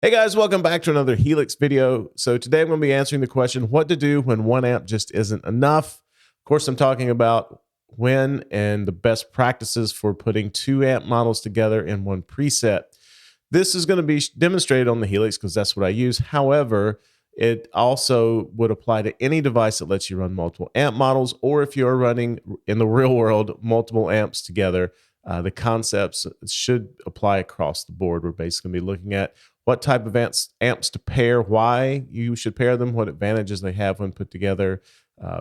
Hey guys, welcome back to another Helix video. So today I'm going to be answering the question, what to do when one amp just isn't enough. Of course, I'm talking about when and the best practices for putting two amp models together in one preset. This is going to be demonstrated on the Helix because that's what I use. However, it also would apply to any device that lets you run multiple amp models, or if you're running in the real world multiple amps together, the concepts should apply across the board. We're basically going to be looking at what type of amps to pair, why you should pair them, what advantages they have when put together,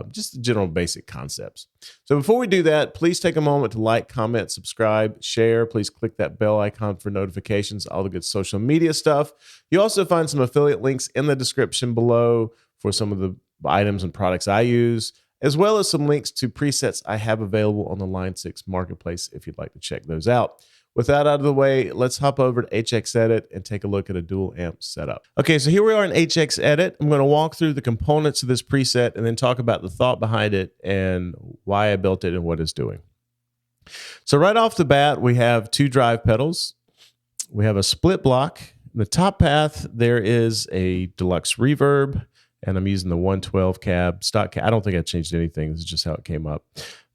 just the general basic concepts. So before we do that, please take a moment to like, comment, subscribe, share. Please click that bell icon for notifications, all the good social media stuff. You also find some affiliate links in the description below for some of the items and products I use, as well as some links to presets I have available on the Line 6 Marketplace if you'd like to check those out. With that out of the way, let's hop over to HX Edit and take a look at a dual amp setup. Okay, so here we are in HX Edit. I'm going to walk through the components of this preset and then talk about the thought behind it and why I built it and what it's doing. So right off the bat, we have two drive pedals. We have a split block. In the top path, there is a deluxe reverb, and I'm using the 112 cab, stock cab. I don't think I changed anything. This is just how it came up.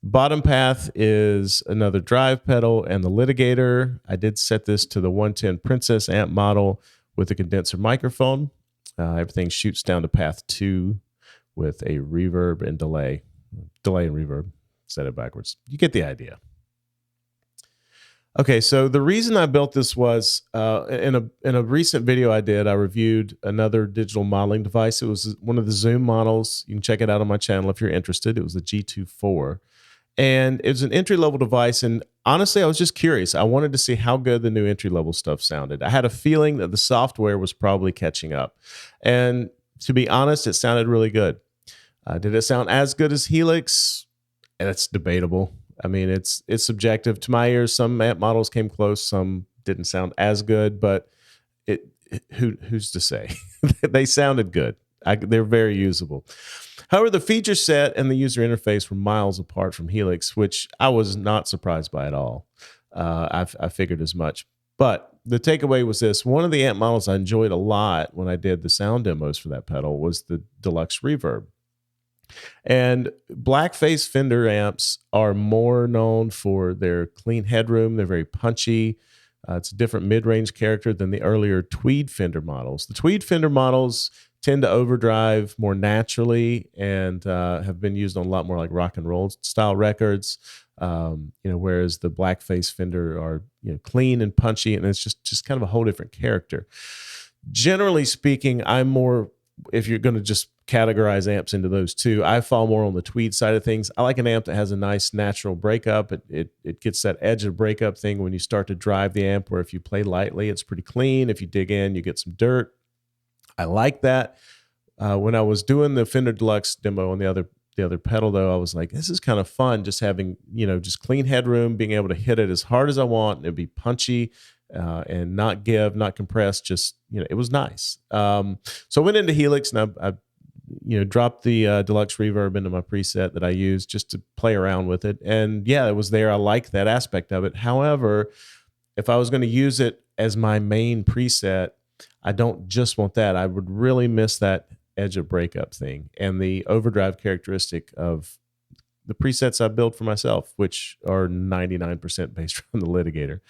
Bottom path is another drive pedal and the litigator. I did set this to the 110 Princess amp model with a condenser microphone. Everything shoots down to path 2 with a reverb and delay. Delay and reverb. Set it backwards. You get the idea. Okay, so the reason I built this was in a recent video I did, I reviewed another digital modeling device. It was one of the Zoom models. You can check it out on my channel if you're interested. It was the G24. And it was an entry-level device, and honestly, I was just curious. I wanted to see how good the new entry-level stuff sounded. I had a feeling that the software was probably catching up. And to be honest, it sounded really good. Did it sound as good as Helix? That's debatable. I mean, it's subjective. To my ears, some amp models came close, some didn't sound as good, but who's to say? They sounded good. They're very usable. However, the feature set and the user interface were miles apart from Helix, which I was not surprised by at all. I figured as much. But the takeaway was this. One of the amp models I enjoyed a lot when I did the sound demos for that pedal was the deluxe reverb. And blackface Fender amps are more known for their clean headroom. They're very punchy. It's a different mid-range character than the earlier tweed Fender models. The tweed Fender models tend to overdrive more naturally and have been used on a lot more like rock and roll style records. Whereas the blackface Fender are clean and punchy, and it's just kind of a whole different character. Generally speaking, I'm more, if you're going to just categorize amps into those two, I fall more on the tweed side of things. I like an amp that has a nice natural breakup. It gets that edge of breakup thing when you start to drive the amp, where if you play lightly, it's pretty clean. If you dig in, you get some dirt. I like that. When I was doing the Fender Deluxe demo on the other pedal, though, I was like, this is kind of fun, just having just clean headroom, being able to hit it as hard as I want, and it'd be punchy and not give, not compress. Just it was nice. So I went into Helix and I dropped the deluxe reverb into my preset that I used just to play around with it, and yeah, it was there. I liked that aspect of it. However, if I was going to use it as my main preset, I don't just want that. I would really miss that edge of breakup thing and the overdrive characteristic of the presets I built for myself, which are 99% based on the litigator.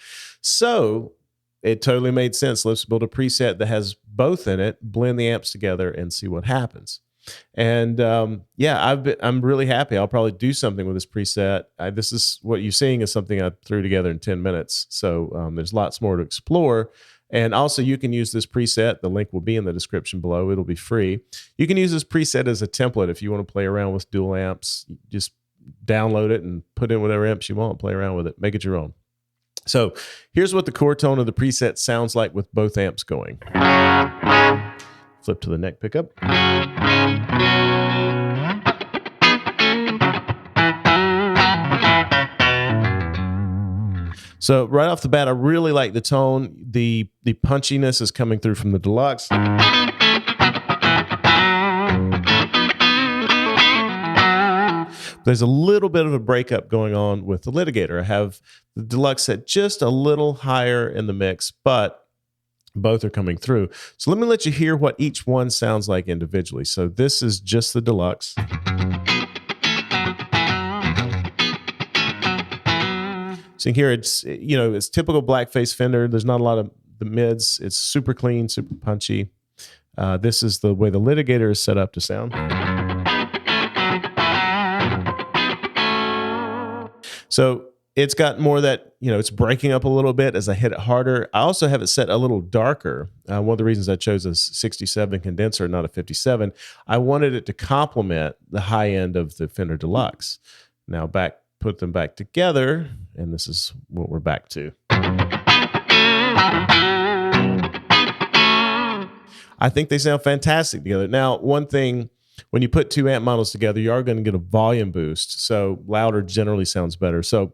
So it totally made sense. Let's build a preset that has both in it, blend the amps together, and see what happens. And I'm really happy. I'll probably do something with this preset. This is what you're seeing is something I threw together in 10 minutes. So there's lots more to explore. And also, you can use this preset. The link will be in the description below. It'll be free. You can use this preset as a template if you want to play around with dual amps. Just download it and put in whatever amps you want. Play around with it. Make it your own. So here's what the core tone of the preset sounds like with both amps going. Flip to the neck pickup. So right off the bat, I really like the tone. The punchiness is coming through from the Deluxe. There's a little bit of a breakup going on with the litigator. I have the Deluxe set just a little higher in the mix, but Both are coming through. So let me let you hear what each one sounds like individually. So this is just the deluxe. So you can hear it's, you know, it's typical blackface Fender. There's not a lot of the mids. It's super clean, super punchy. This is the way the litigator is set up to sound. So it's got more of that, you know, it's breaking up a little bit as I hit it harder. I also have it set a little darker. One of the reasons I chose a 67 condenser, not a 57, I wanted it to complement the high end of the Fender Deluxe. Now put them back together, and this is what we're back to. I think they sound fantastic together. Now, one thing, when you put two amp models together, you are going to get a volume boost. So louder generally sounds better. So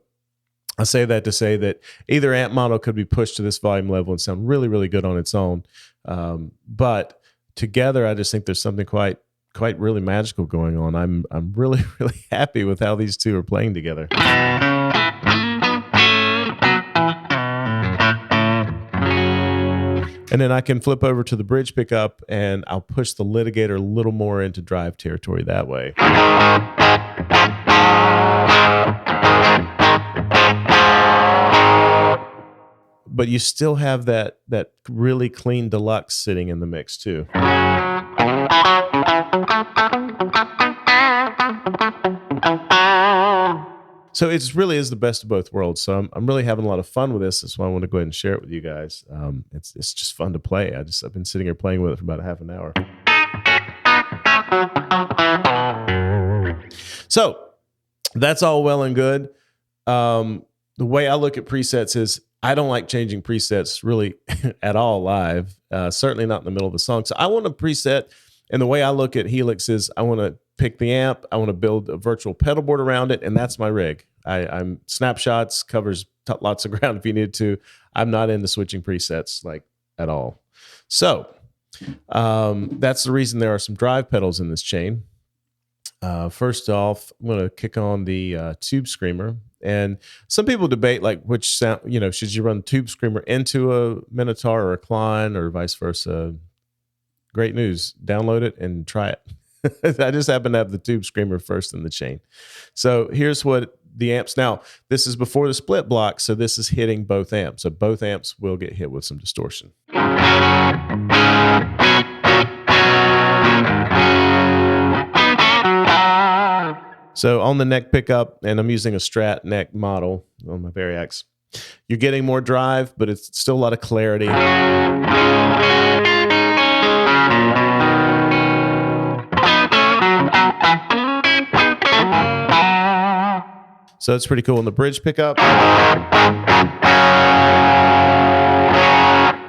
I say that to say that either amp model could be pushed to this volume level and sound really, really good on its own. But together, I just think there's something quite really magical going on. I'm really, really happy with how these two are playing together. And then I can flip over to the bridge pickup and I'll push the litigator a little more into drive territory that way. But you still have that really clean deluxe sitting in the mix too. So it really is the best of both worlds. So I'm really having a lot of fun with this. That's why I want to go ahead and share it with you guys. It's just fun to play. I've been sitting here playing with it for about a half an hour. So that's all well and good. The way I look at presets is I don't like changing presets really at all live. Certainly not in the middle of the song. So I want a preset, and the way I look at Helix is I want to pick the amp, I want to build a virtual pedal board around it, and that's my rig. I'm snapshots, covers lots of ground if you need to. I'm not into switching presets like at all. So that's the reason there are some drive pedals in this chain. First off, I'm going to kick on the Tube Screamer. And some people debate like which sound, you know, should you run Tube Screamer into a Minotaur or a Klein or vice versa? Great news. Download it and try it. I just happen to have the Tube Screamer first in the chain. So here's what the amps, now this is before the split block, so this is hitting both amps. So both amps will get hit with some distortion. So on the neck pickup, and I'm using a Strat neck model on my Variax, you're getting more drive, but it's still a lot of clarity. So it's pretty cool. On the bridge pickup, get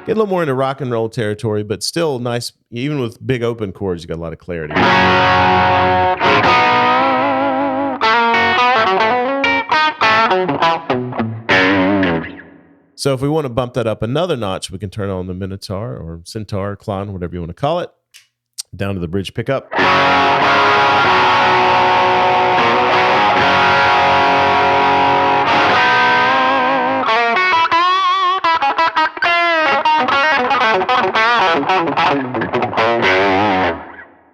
a little more into rock and roll territory, but still nice. Even with big open chords, you got a lot of clarity. So if we want to bump that up another notch, we can turn on the Minotaur or Centaur, Klein, whatever you want to call it, down to the bridge pickup.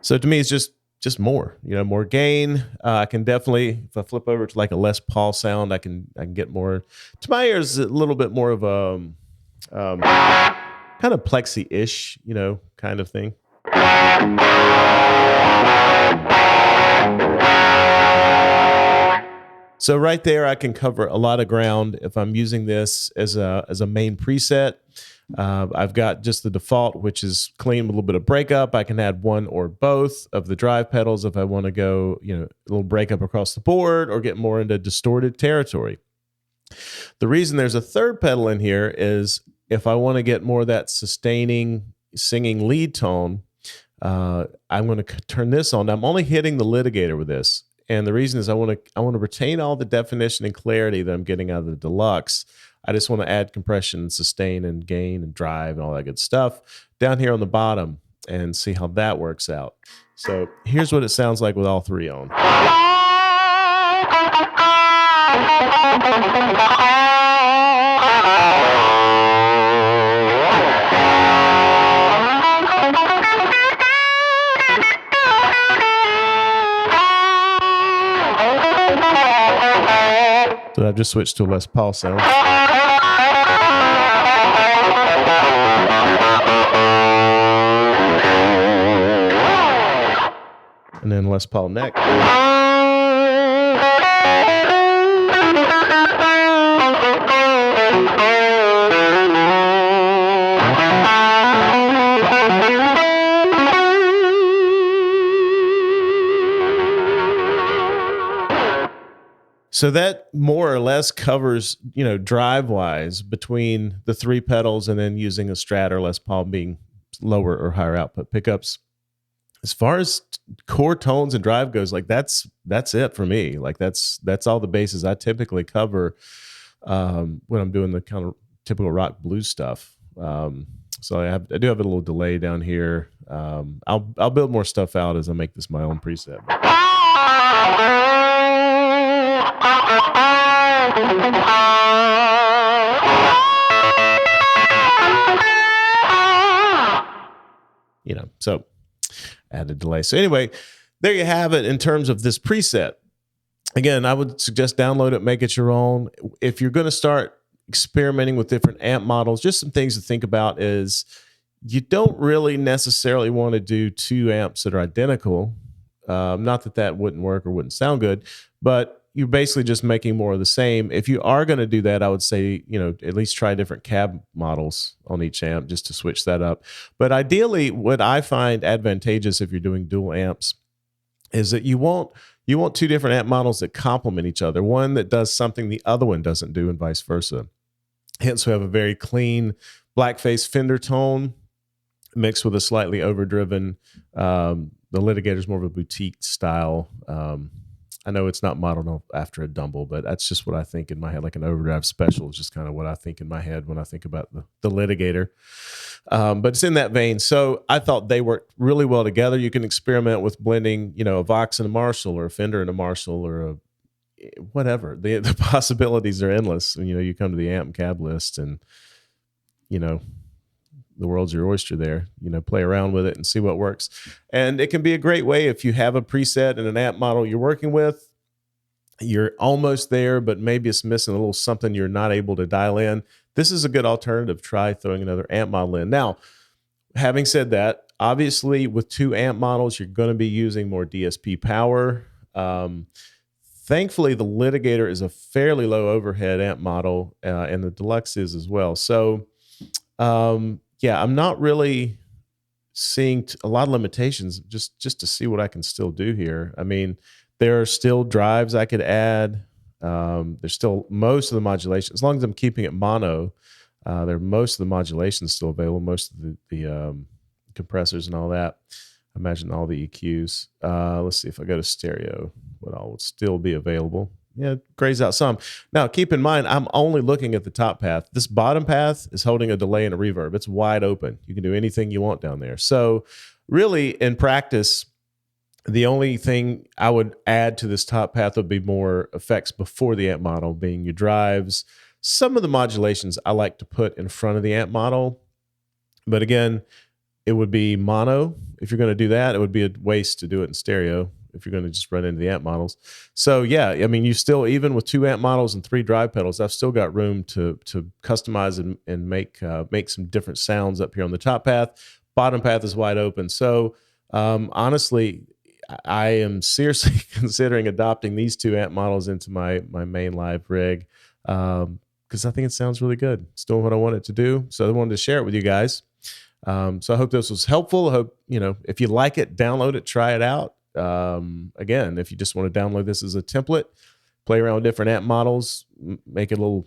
So to me, it's just more, you know, more gain. I can definitely, if I flip over to like a Les Paul sound, I can get more. To my ears, a little bit more of a kind of plexi-ish, you know, kind of thing. So right there, I can cover a lot of ground if I'm using this as a main preset. I've got just the default, which is clean with a little bit of breakup. I can add one or both of the drive pedals if I want to go, you know, a little breakup across the board or get more into distorted territory. The reason there's a third pedal in here is if I want to get more of that sustaining, singing lead tone, I'm going to turn this on. I'm only hitting the litigator with this. And the reason is I want to retain all the definition and clarity that I'm getting out of the Deluxe. I just want to add compression and sustain and gain and drive and all that good stuff down here on the bottom and see how that works out. So here's what it sounds like with all three on. just switched to a Les Paul sound. And then Les Paul neck. So that more or less covers, drive-wise between the 3 pedals and then using a Strat or Les Paul being lower or higher output pickups. As far as core tones and drive goes, like that's it for me. Like that's all the bases I typically cover when I'm doing the kind of typical rock blues stuff. So I do have a little delay down here. I'll build more stuff out as I make this my own preset. So add a delay. So anyway, there you have it in terms of this preset. Again, I would suggest download it, make it your own. If you're going to start experimenting with different amp models, just some things to think about is you don't really necessarily want to do 2 amps that are identical. Not that wouldn't work or wouldn't sound good, but you're basically just making more of the same. If you are going to do that, I would say, at least try different cab models on each amp just to switch that up. But ideally, what I find advantageous if you're doing dual amps is that you want 2 different amp models that complement each other. One that does something the other one doesn't do and vice versa. Hence, we have a very clean blackface Fender tone mixed with a slightly overdriven, the Litigator's more of a boutique style. I know it's not modeled after a Dumble, but that's just what I think in my head. Like an overdrive special is just kind of what I think in my head when I think about the Litigator. But it's in that vein. So I thought they worked really well together. You can experiment with blending, a Vox and a Marshall or a Fender and a Marshall or a whatever. The possibilities are endless. And, you come to the amp and cab list and, the world's your oyster there. Play around with it and see what works. And it can be a great way if you have a preset and an amp model you're working with. You're almost there, but maybe it's missing a little something you're not able to dial in. This is a good alternative. Try throwing another amp model in. Now, having said that, obviously with 2 amp models, you're going to be using more DSP power. Thankfully, the Litigator is a fairly low overhead amp model, and the Deluxe is as well. So, yeah, I'm not really seeing a lot of limitations just to see what I can still do here. I mean, there are still drives I could add. There's still most of the modulation. As long as I'm keeping it mono, most of the modulation still available, most of the compressors and all that. I imagine all the EQs. Let's see if I go to stereo, what all would still be available. Yeah, it grays out some. Now, keep in mind, I'm only looking at the top path. This bottom path is holding a delay and a reverb. It's wide open. You can do anything you want down there. So really, in practice, the only thing I would add to this top path would be more effects before the amp model, being your drives. Some of the modulations I like to put in front of the amp model. But again, it would be mono. If you're going to do that, it would be a waste to do it in stereo if you're going to just run into the amp models. So yeah, I mean, you still, even with 2 amp models and 3 drive pedals, I've still got room to customize and make some different sounds up here on the top path. Bottom path is wide open. So honestly, I am seriously considering adopting these 2 amp models into my main live rig because I think it sounds really good. It's doing what I want it to do. So I wanted to share it with you guys. So I hope this was helpful. I hope, if you like it, download it, try it out. Again, if you just want to download this as a template, play around with different amp models, make it a little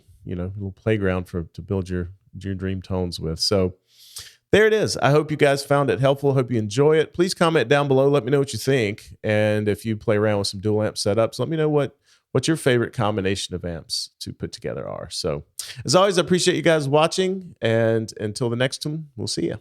playground to build your dream tones with. So there it is. I hope you guys found it helpful. Hope you enjoy it. Please comment down below. Let me know what you think. And if you play around with some dual amp setups, let me know what your favorite combination of amps to put together are. So as always, I appreciate you guys watching. And until the next one, we'll see you.